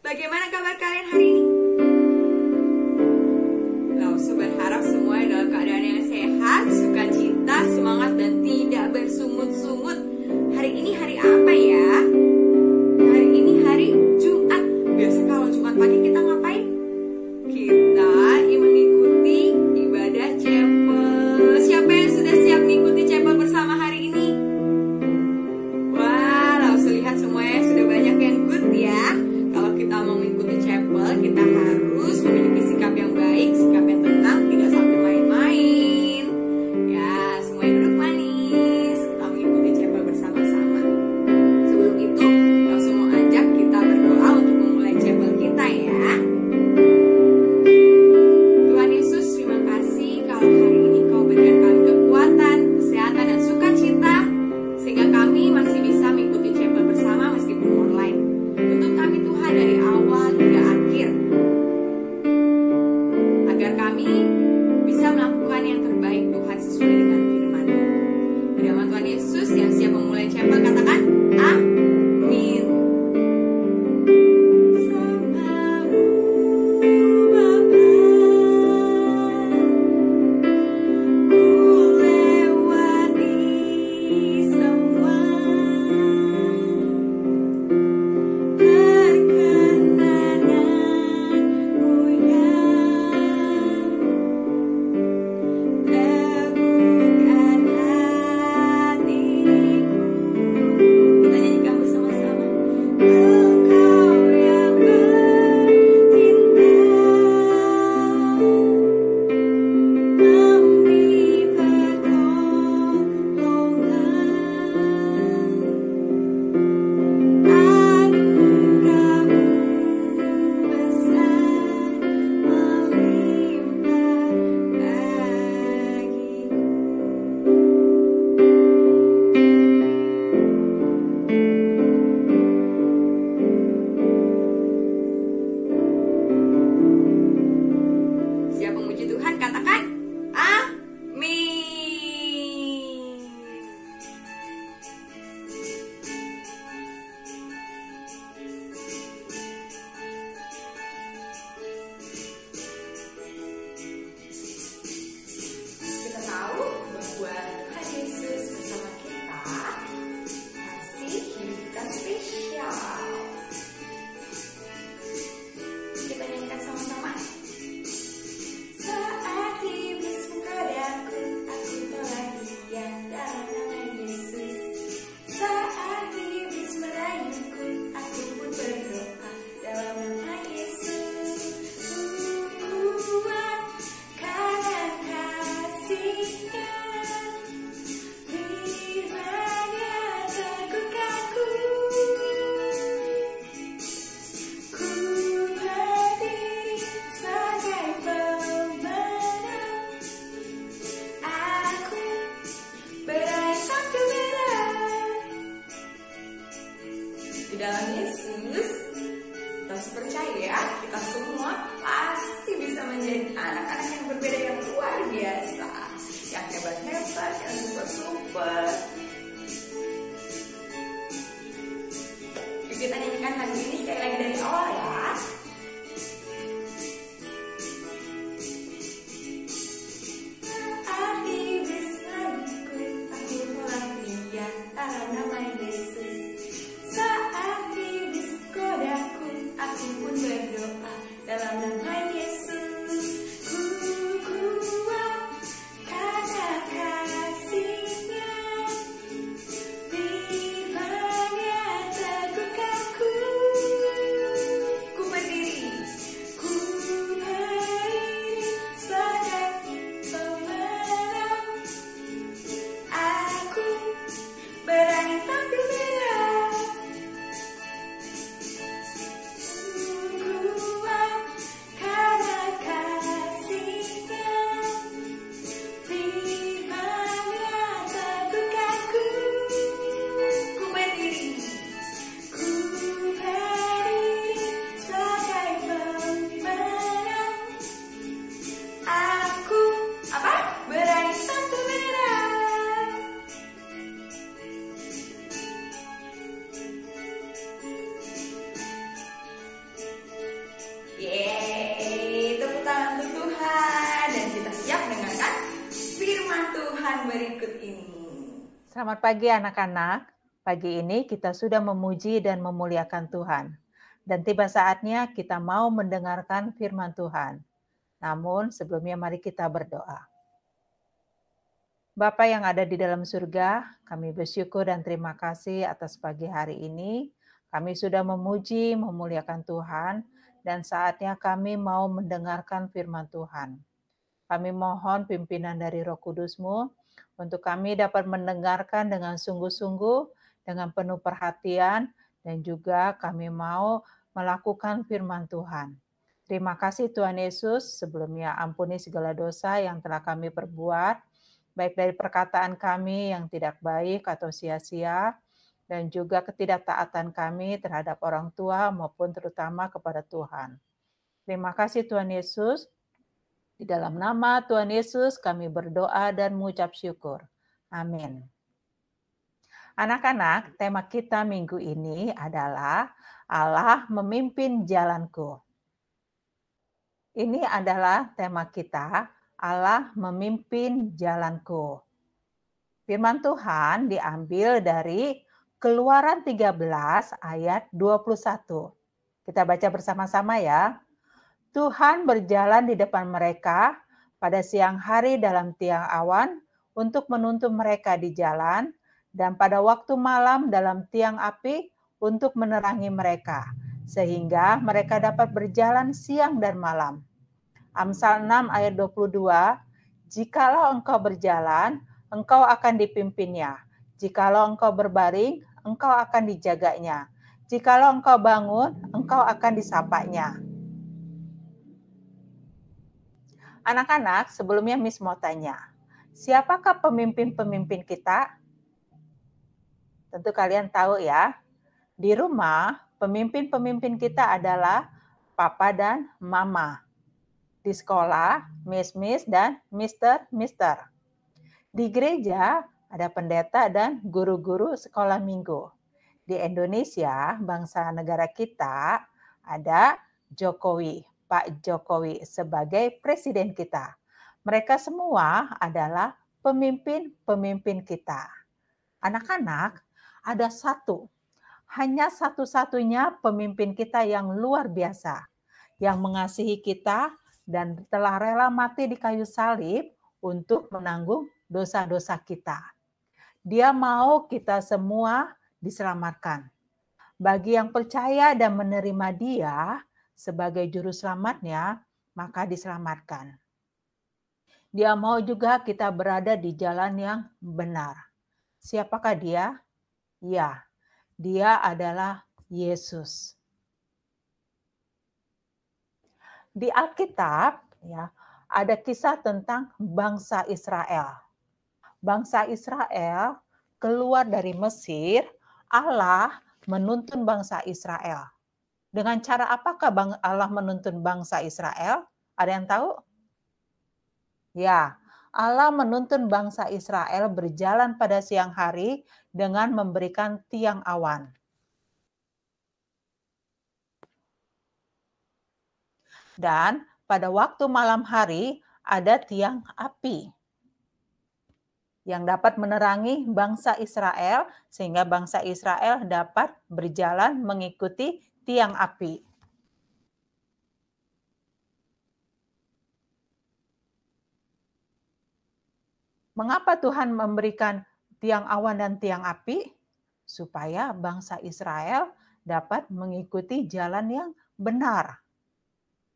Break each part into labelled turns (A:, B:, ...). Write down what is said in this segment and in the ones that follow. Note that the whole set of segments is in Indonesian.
A: Bagaimana kabar kalian hari ini? Lausu berharap semua dalam keadaan yang sehat, sukacita, semangat, dan tidak bersungut-sungut. Hari ini hari apa ya? Hari ini hari Jumat. Biasa kalau Jumat pagi kita ngapain? Kita mengikuti ibadah chapel. Siapa yang sudah siap mengikuti chapel bersama hari ini? Wah, Lausu lihat semuanya sudah banyak yang good ya. Kalau kita mau mengikuti chapel, kita Yeay, tepuk tangan untuk Tuhan. Dan kita siap dengarkan firman Tuhan berikut ini.
B: Selamat pagi anak-anak. Pagi ini kita sudah memuji dan memuliakan Tuhan. Dan tiba saatnya kita mau mendengarkan firman Tuhan. Namun sebelumnya mari kita berdoa. Bapa yang ada di dalam surga, kami bersyukur dan terima kasih atas pagi hari ini. Kami sudah memuji, memuliakan Tuhan, dan saatnya kami mau mendengarkan firman Tuhan. Kami mohon pimpinan dari Roh Kudus-Mu untuk kami dapat mendengarkan dengan sungguh-sungguh, dengan penuh perhatian, dan juga kami mau melakukan firman Tuhan. Terima kasih Tuhan Yesus, sebelumnya ampuni segala dosa yang telah kami perbuat, baik dari perkataan kami yang tidak baik atau sia-sia, dan juga ketidaktaatan kami terhadap orang tua maupun terutama kepada Tuhan. Terima kasih Tuhan Yesus. Di dalam nama Tuhan Yesus kami berdoa dan mengucap syukur. Amin. Anak-anak, tema kita minggu ini adalah Allah memimpin jalanku. Ini adalah tema kita, Allah memimpin jalanku. Firman Tuhan diambil dari Keluaran 13 ayat 21. Kita baca bersama-sama ya. Tuhan berjalan di depan mereka pada siang hari dalam tiang awan untuk menuntun mereka di jalan, dan pada waktu malam dalam tiang api untuk menerangi mereka, sehingga mereka dapat berjalan siang dan malam. Amsal 6 ayat 22, jikalau engkau berjalan, engkau akan dipimpinnya. Jikalau engkau berbaring, engkau akan dijaganya. Jikalau engkau bangun, engkau akan disapanya. Anak-anak, sebelumnya Miss mau tanya, siapakah pemimpin-pemimpin kita? Tentu kalian tahu ya, di rumah pemimpin-pemimpin kita adalah Papa dan Mama. Di sekolah, Miss dan Mister. Di gereja, ada pendeta dan guru-guru sekolah minggu. Di Indonesia, bangsa negara kita, ada Jokowi, Pak Jokowi sebagai presiden kita. Mereka semua adalah pemimpin-pemimpin kita. Anak-anak, ada hanya satu-satunya pemimpin kita yang luar biasa, yang mengasihi kita dan telah rela mati di kayu salib untuk menanggung dosa-dosa kita. Dia mau kita semua diselamatkan. Bagi yang percaya dan menerima Dia sebagai juru selamatnya, maka diselamatkan. Dia mau juga kita berada di jalan yang benar. Siapakah Dia? Ya, Dia adalah Yesus. Di Alkitab, ya, ada kisah tentang bangsa Israel. Bangsa Israel keluar dari Mesir, Allah menuntun bangsa Israel. Dengan cara apakah Allah menuntun bangsa Israel? Ada yang tahu? Ya, Allah menuntun bangsa Israel berjalan pada siang hari dengan memberikan tiang awan. Dan pada waktu malam hari ada tiang api yang dapat menerangi bangsa Israel sehingga bangsa Israel dapat berjalan mengikuti tiang api. Mengapa Tuhan memberikan tiang awan dan tiang api? Supaya bangsa Israel dapat mengikuti jalan yang benar.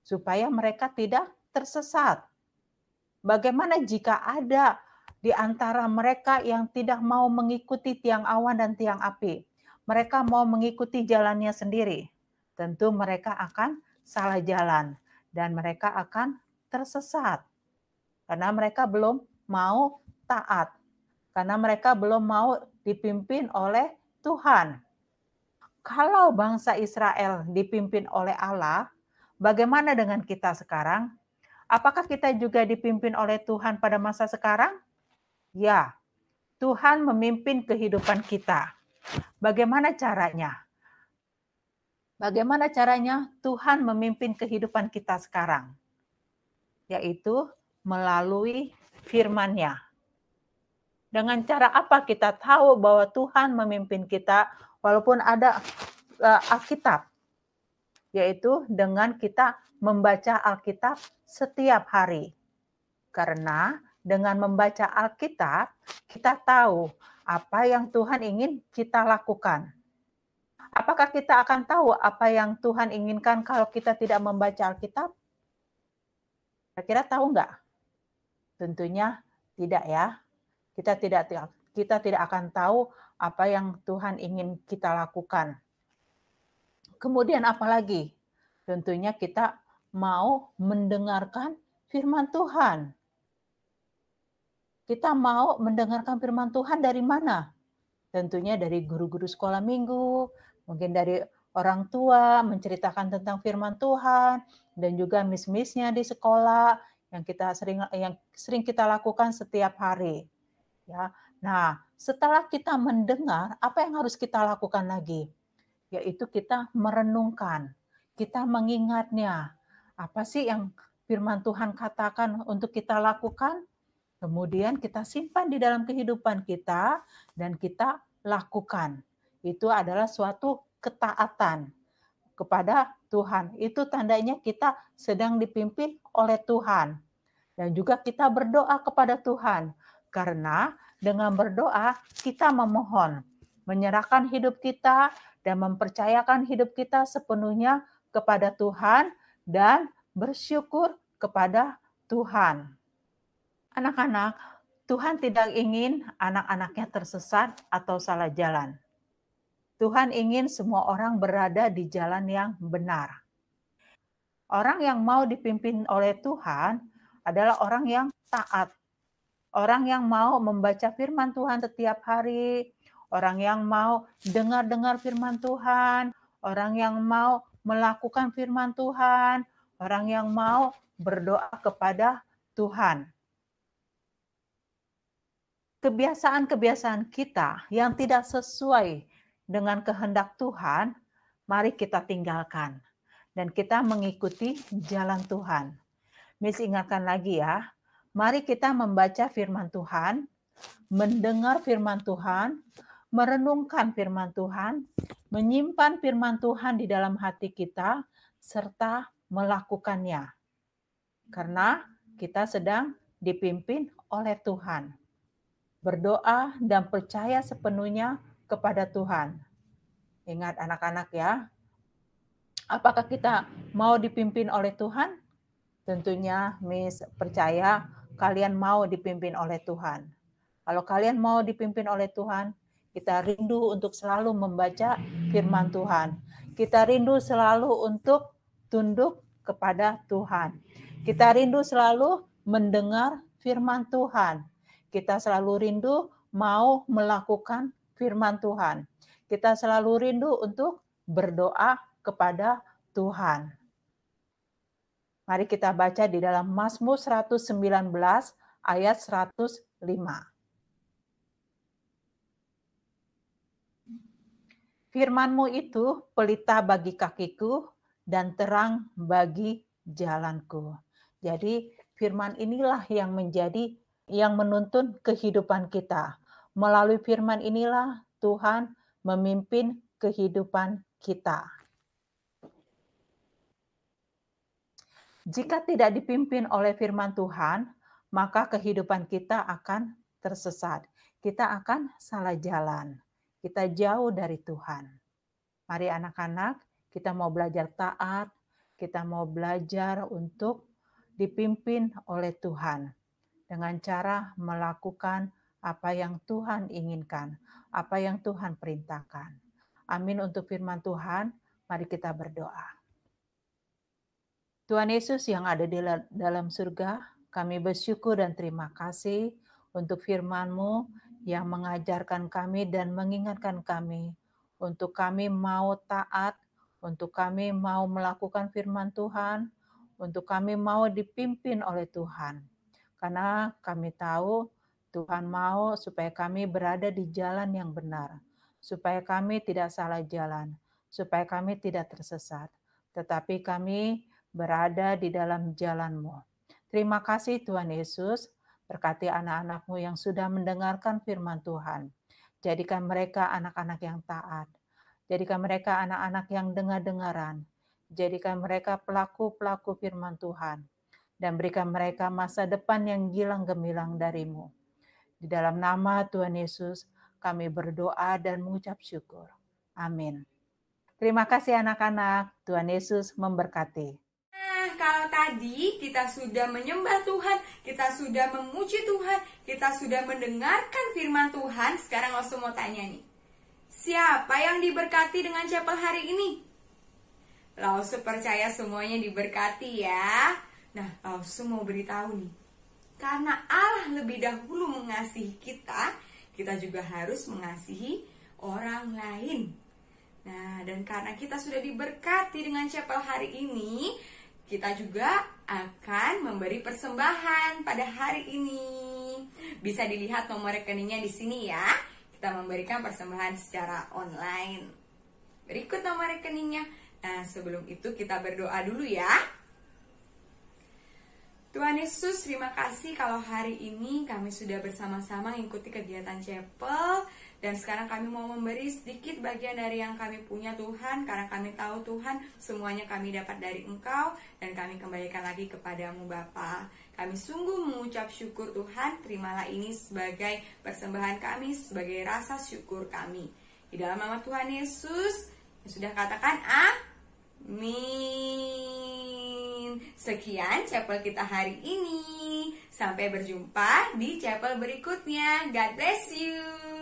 B: Supaya mereka tidak tersesat. Bagaimana jika ada di antara mereka yang tidak mau mengikuti tiang awan dan tiang api? Mereka mau mengikuti jalannya sendiri. Tentu mereka akan salah jalan dan mereka akan tersesat. Karena mereka belum mau taat. Karena mereka belum mau dipimpin oleh Tuhan. Kalau bangsa Israel dipimpin oleh Allah, bagaimana dengan kita sekarang? Apakah kita juga dipimpin oleh Tuhan pada masa sekarang? Ya, Tuhan memimpin kehidupan kita. Bagaimana caranya? Bagaimana caranya Tuhan memimpin kehidupan kita sekarang? Yaitu melalui firman-Nya. Dengan cara apa kita tahu bahwa Tuhan memimpin kita walaupun ada Alkitab? Yaitu dengan kita membaca Alkitab setiap hari. Karena dengan membaca Alkitab, kita tahu apa yang Tuhan ingin kita lakukan. Apakah kita akan tahu apa yang Tuhan inginkan kalau kita tidak membaca Alkitab? Kira-kira tahu nggak? Tentunya tidak ya. Kita tidak akan tahu apa yang Tuhan ingin kita lakukan. Kemudian apa lagi? Tentunya kita mau mendengarkan firman Tuhan. Kita mau mendengarkan firman Tuhan dari mana? Tentunya dari guru-guru sekolah minggu, mungkin dari orang tua menceritakan tentang firman Tuhan, dan juga miss-missnya di sekolah yang sering kita lakukan setiap hari. Ya. Nah, setelah kita mendengar, apa yang harus kita lakukan lagi? Yaitu kita merenungkan, kita mengingatnya. Apa sih yang firman Tuhan katakan untuk kita lakukan? Kemudian kita simpan di dalam kehidupan kita dan kita lakukan. Itu adalah suatu ketaatan kepada Tuhan. Itu tandanya kita sedang dipimpin oleh Tuhan. Dan juga kita berdoa kepada Tuhan. Karena dengan berdoa kita memohon, menyerahkan hidup kita dan mempercayakan hidup kita sepenuhnya kepada Tuhan dan bersyukur kepada Tuhan. Anak-anak, Tuhan tidak ingin anak-anaknya tersesat atau salah jalan. Tuhan ingin semua orang berada di jalan yang benar. Orang yang mau dipimpin oleh Tuhan adalah orang yang taat. Orang yang mau membaca firman Tuhan setiap hari, orang yang mau dengar-dengar firman Tuhan, orang yang mau melakukan firman Tuhan, orang yang mau berdoa kepada Tuhan. Kebiasaan-kebiasaan kita yang tidak sesuai dengan kehendak Tuhan, mari kita tinggalkan. Dan kita mengikuti jalan Tuhan. Miss ingatkan lagi ya, mari kita membaca firman Tuhan, mendengar firman Tuhan, merenungkan firman Tuhan, menyimpan firman Tuhan di dalam hati kita, serta melakukannya. Karena kita sedang dipimpin oleh Tuhan. Berdoa dan percaya sepenuhnya kepada Tuhan. Ingat anak-anak ya, apakah kita mau dipimpin oleh Tuhan? Tentunya Miss percaya kalian mau dipimpin oleh Tuhan. Kalau kalian mau dipimpin oleh Tuhan, kita rindu untuk selalu membaca firman Tuhan. Kita rindu selalu untuk tunduk kepada Tuhan. Kita rindu selalu mendengar firman Tuhan. Kita selalu rindu mau melakukan firman Tuhan. Kita selalu rindu untuk berdoa kepada Tuhan. Mari kita baca di dalam Mazmur 119 ayat 105. Firman-Mu itu pelita bagi kakiku dan terang bagi jalanku. Jadi firman inilah yang menuntun kehidupan kita. Melalui firman inilah Tuhan memimpin kehidupan kita. Jika tidak dipimpin oleh firman Tuhan, maka kehidupan kita akan tersesat. Kita akan salah jalan. Kita jauh dari Tuhan. Mari anak-anak, kita mau belajar taat, kita mau belajar untuk dipimpin oleh Tuhan dengan cara melakukan apa yang Tuhan inginkan, apa yang Tuhan perintahkan. Amin untuk firman Tuhan. Mari kita berdoa. Tuhan Yesus yang ada di dalam surga, kami bersyukur dan terima kasih untuk firman-Mu yang mengajarkan kami dan mengingatkan kami untuk kami mau taat, untuk kami mau melakukan firman Tuhan, untuk kami mau dipimpin oleh Tuhan. Karena kami tahu Tuhan mau supaya kami berada di jalan yang benar, supaya kami tidak salah jalan, supaya kami tidak tersesat, tetapi kami berada di dalam jalan-Mu. Terima kasih Tuhan Yesus, berkati anak-anak-Mu yang sudah mendengarkan firman Tuhan. Jadikan mereka anak-anak yang taat. Jadikan mereka anak-anak yang dengar-dengaran. Jadikan mereka pelaku-pelaku firman Tuhan. Dan berikan mereka masa depan yang gilang gemilang dari-Mu. Di dalam nama Tuhan Yesus, kami berdoa dan mengucap syukur. Amin. Terima kasih anak-anak. Tuhan Yesus memberkati.
A: Nah, kalau tadi kita sudah menyembah Tuhan, kita sudah memuji Tuhan, kita sudah mendengarkan firman Tuhan, sekarang langsung mau tanya nih. Siapa yang diberkati dengan chapel hari ini? Lausu percaya semuanya diberkati ya. Nah, Lausu mau beritahu nih. Karena Allah lebih dahulu mengasihi kita, kita juga harus mengasihi orang lain. Nah, dan karena kita sudah diberkati dengan chapel hari ini, kita juga akan memberi persembahan pada hari ini. Bisa dilihat nomor rekeningnya di sini ya. Kita memberikan persembahan secara online. Berikut nomor rekeningnya. Nah, sebelum itu kita berdoa dulu ya. Tuhan Yesus, terima kasih kalau hari ini kami sudah bersama-sama mengikuti kegiatan chapel. Dan sekarang kami mau memberi sedikit bagian dari yang kami punya Tuhan. Karena kami tahu Tuhan, semuanya kami dapat dari Engkau. Dan kami kembalikan lagi kepadamu Bapa. Kami sungguh mengucap syukur Tuhan. Terimalah ini sebagai persembahan kami, sebagai rasa syukur kami. Di dalam nama Tuhan Yesus, yang sudah katakan amin. Sekian chapel kita hari ini. Sampai berjumpa di chapel berikutnya. God bless you.